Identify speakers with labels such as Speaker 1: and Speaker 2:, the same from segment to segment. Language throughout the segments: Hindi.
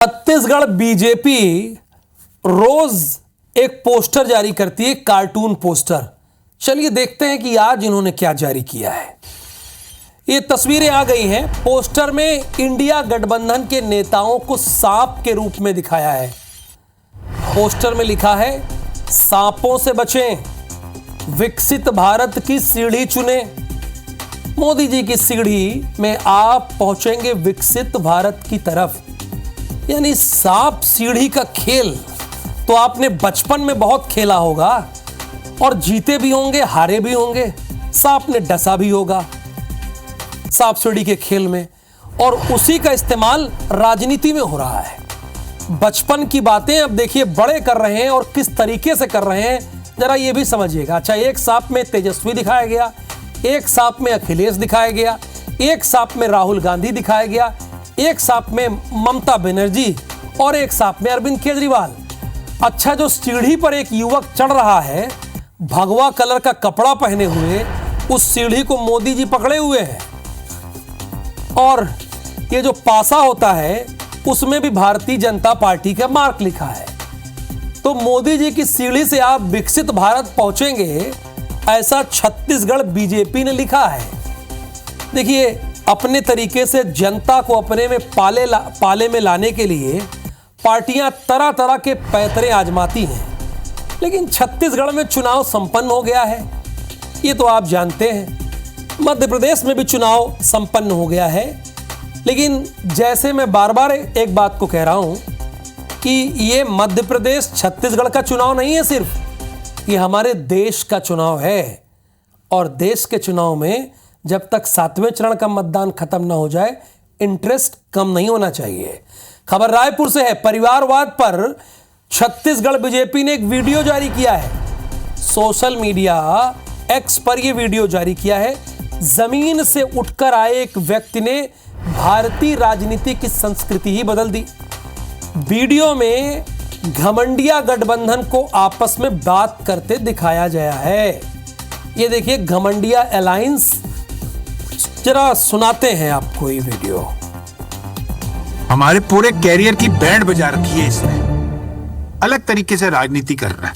Speaker 1: छत्तीसगढ़ बीजेपी रोज एक पोस्टर जारी करती है, कार्टून पोस्टर। चलिए देखते हैं कि आज इन्होंने क्या जारी किया है। ये तस्वीरें आ गई हैं। पोस्टर में इंडिया गठबंधन के नेताओं को सांप के रूप में दिखाया है। पोस्टर में लिखा है, सांपों से बचें, विकसित भारत की सीढ़ी चुने। मोदी जी की सीढ़ी में आप पहुंचेंगे विकसित भारत की तरफ। यानी सांप सीढ़ी का खेल तो आपने बचपन में बहुत खेला होगा और जीते भी होंगे, हारे भी होंगे, सांप ने डसा भी होगा सांप सीढ़ी के खेल में, और उसी का इस्तेमाल राजनीति में हो रहा है। बचपन की बातें अब देखिए बड़े कर रहे हैं, और किस तरीके से कर रहे हैं जरा ये भी समझिएगा। अच्छा, एक सांप में तेजस्वी दिखाया गया, एक सांप में अखिलेश दिखाया गया, एक सांप में राहुल गांधी दिखाया गया, एक सांप में ममता बनर्जी और एक सांप में अरविंद केजरीवाल। अच्छा, जो सीढ़ी पर एक युवक चढ़ रहा है भगवा कलर का कपड़ा पहने हुए, उस सीढ़ी को मोदी जी पकड़े हुए हैं, और ये जो पासा होता है उसमें भी भारतीय जनता पार्टी का मार्क लिखा है। तो मोदी जी की सीढ़ी से आप विकसित भारत पहुंचेंगे, ऐसा छत्तीसगढ़ बीजेपी ने लिखा है। देखिए, अपने तरीके से जनता को अपने में पाले में लाने के लिए पार्टियां तरह तरह के पैतरे आजमाती हैं, लेकिन छत्तीसगढ़ में चुनाव संपन्न हो गया है, ये तो आप जानते हैं। मध्य प्रदेश में भी चुनाव संपन्न हो गया है, लेकिन जैसे मैं बार बार एक बात को कह रहा हूं कि ये मध्य प्रदेश छत्तीसगढ़ का चुनाव नहीं है, सिर्फ ये हमारे देश का चुनाव है। और देश के चुनाव में जब तक 7वें चरण का मतदान खत्म ना हो जाए, इंटरेस्ट कम नहीं होना चाहिए। खबर रायपुर से है। परिवारवाद पर छत्तीसगढ़ बीजेपी ने एक वीडियो जारी किया है। सोशल मीडिया एक्स पर यह वीडियो जारी किया है। जमीन से उठकर आए एक व्यक्ति ने भारतीय राजनीति की संस्कृति ही बदल दी। वीडियो में घमंडिया गठबंधन को आपस में बात करते दिखाया गया है। ये देखिए, घमंडिया अलायंस। जरा सुनाते हैं आपको ये वीडियो।
Speaker 2: हमारे पूरे कैरियर की बैंड बजा रखी है इसने। अलग तरीके से राजनीति कर रहा है।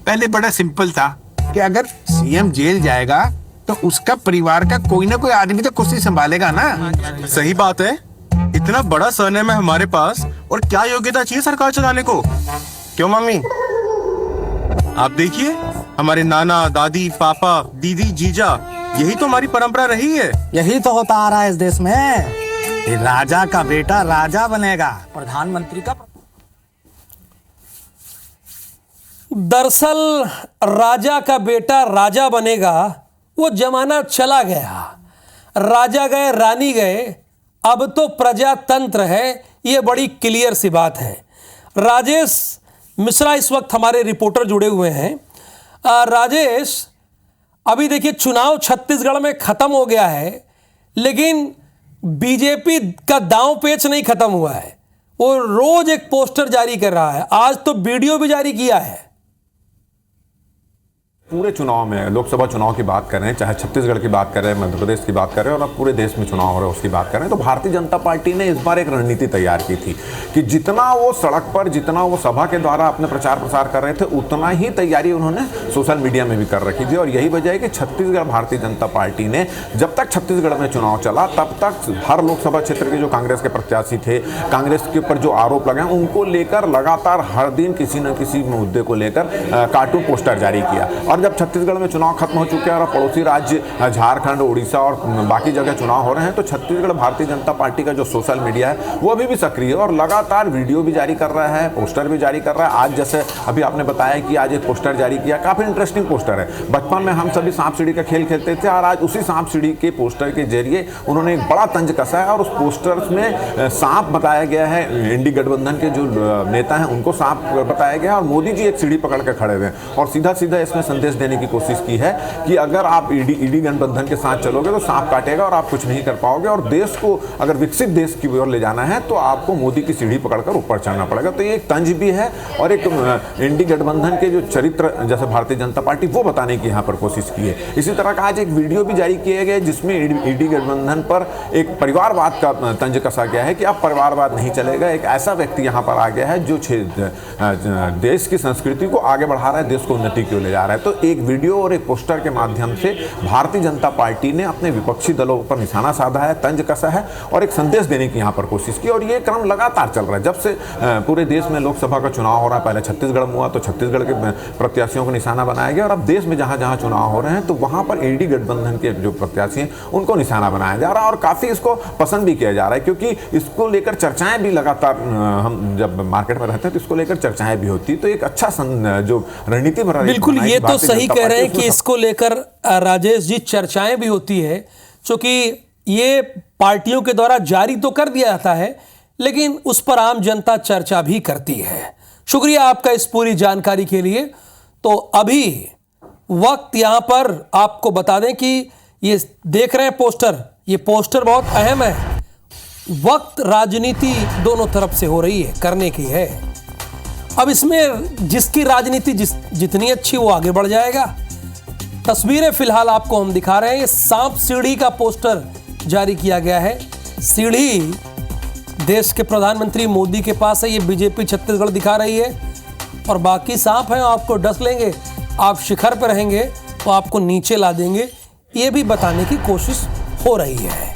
Speaker 2: पहले बड़ा सिंपल था कि अगर सीएम जेल जाएगा तो उसका परिवार का कोई ना कोई आदमी तो कुर्सी संभालेगा ना।
Speaker 3: सही बात है। इतना बड़ा सरनेम है हमारे पास, और क्या योग्यता चाहिए सरकार चलाने को? क्यों मम्मी? आप देखिए, हमारे नाना, दादी, पापा, दीदी, जीजा, यही तो हमारी परंपरा रही है।
Speaker 4: यही तो होता आ रहा है इस देश में। राजा का बेटा राजा बनेगा, प्रधानमंत्री का।
Speaker 1: दरअसल राजा का बेटा राजा बनेगा, वो जमाना चला गया। राजा गए, रानी गए, अब तो प्रजातंत्र है। ये बड़ी क्लियर सी बात है। राजेश मिश्रा इस वक्त हमारे रिपोर्टर जुड़े हुए हैं। राजेश, अभी देखिए चुनाव छत्तीसगढ़ में खत्म हो गया है, लेकिन बीजेपी का दांव पेच नहीं खत्म हुआ है। वो रोज एक पोस्टर जारी कर रहा है। आज तो वीडियो भी जारी किया है।
Speaker 5: पूरे चुनाव में, लोकसभा चुनाव की बात कर रहे हैं, चाहे छत्तीसगढ़ की बात कर रहे हैं, मध्य प्रदेश की बात कर रहे हैं, और अब पूरे देश में चुनाव हो रहा है उसकी बात कर रहे हैं, तो भारतीय जनता पार्टी ने इस बार एक रणनीति तैयार की थी कि जितना वो सड़क पर, जितना वो सभा के द्वारा अपने प्रचार प्रसार कर रहे थे, उतना ही तैयारी उन्होंने सोशल मीडिया में भी कर रखी थी। और यही वजह है कि छत्तीसगढ़ भारतीय जनता पार्टी ने, जब तक छत्तीसगढ़ में चुनाव चला, तब तक हर लोकसभा क्षेत्र के जो कांग्रेस के प्रत्याशी थे, कांग्रेस के ऊपर जो आरोप लगे, उनको लेकर लगातार हर दिन किसी न किसी मुद्दे को लेकर कार्टून पोस्टर जारी किया। और जब छत्तीसगढ़ में चुनाव खत्म हो चुके हैं और पड़ोसी राज्य झारखंड, उड़ीसा और बाकी जगह चुनाव हो रहे हैं, तो छत्तीसगढ़ भारतीय जनता पार्टी का जो सोशल मीडिया है वो अभी भी सक्रिय है, और लगातार वीडियो भी जारी कर रहा है, पोस्टर भी जारी कर रहा है। आज जैसे अभी आपने बताया कि आज एक पोस्टर जारी किया, काफी इंटरेस्टिंग पोस्टर है। बचपन में हम सभी सांप सीढ़ी का खेल खेलते थे, और आज उसी सांप सीढ़ी के पोस्टर के जरिए उन्होंने एक बड़ा तंज कसा है, और उस पोस्टर में सांप बताया गया है। इंडी गठबंधन के जो नेता हैं उनको सांप बताया गया, और मोदी जी एक सीढ़ी पकड़ के खड़े हुए हैं, और सीधा सीधा इसमें संदेश संदेश देने की कोशिश की है कि अगर आप ईडी गठबंधन के साथ चलोगे तो सांप काटेगा और आप कुछ नहीं कर पाओगे, और देश को अगर विकसित देश की ओर ले जाना है तो आपको मोदी की सीढ़ी पकड़कर ऊपर चढ़ना पड़ेगा। तो ये एक तंज भी है और एक इंडी गठबंधन के जो चरित्र जैसे भारतीय जनता पार्टी वो बताने की यहाँ पर कोशिश की है। इसी तरह का आज एक वीडियो भी जारी किया गया जिसमें ईडी गठबंधन पर एक परिवारवाद का तंज कसा गया है कि अब परिवारवाद नहीं चलेगा। एक ऐसा व्यक्ति यहाँ पर आ गया है जो देश की संस्कृति को आगे बढ़ा रहा है, देश को उन्नति की ओर ले जा रहा है। तो एक वीडियो और एक पोस्टर के माध्यम से भारतीय जनता पार्टी ने अपने विपक्षी दलों पर निशाना साधा है, तंज कसा है और एक संदेश देने की यहाँ पर कोशिश की। और ये क्रम लगातार चल रहा है जब से पूरे देश में लोकसभा का चुनाव हो रहा है। पहले छत्तीसगढ़ में हुआ तो छत्तीसगढ़ के प्रत्याशियों को निशाना बनाया गया, और अब देश में जहां जहां चुनाव हो रहे हैं तो वहां पर ईडी गठबंधन के जो प्रत्याशी हैं उनको निशाना बनाया जा रहा है। और काफी इसको पसंद भी किया जा रहा है क्योंकि इसको लेकर चर्चाएं भी लगातार, हम जब मार्केट में रहते हैं तो इसको लेकर चर्चाएं भी होती है। तो एक अच्छा जो रणनीति बना,
Speaker 1: बिल्कुल ये तो सही कह रहे हैं कि इसको लेकर राजेश जी चर्चाएं भी होती है, क्योंकि ये पार्टियों के द्वारा जारी तो कर दिया जाता है लेकिन उस पर आम जनता चर्चा भी करती है। शुक्रिया आपका इस पूरी जानकारी के लिए। तो अभी वक्त यहां पर आपको बता दें कि ये देख रहे हैं पोस्टर, ये पोस्टर बहुत अहम है। वक्त राजनीति दोनों तरफ से हो रही है, करने की है। अब इसमें जिसकी राजनीति जितनी अच्छी वो आगे बढ़ जाएगा। तस्वीरें फिलहाल आपको हम दिखा रहे हैं। ये सांप सीढ़ी का पोस्टर जारी किया गया है। सीढ़ी देश के प्रधानमंत्री मोदी के पास है, ये बीजेपी छत्तीसगढ़ दिखा रही है, और बाकी सांप हैं आपको डस लेंगे। आप शिखर पर रहेंगे तो आपको नीचे ला देंगे, ये भी बताने की कोशिश हो रही है।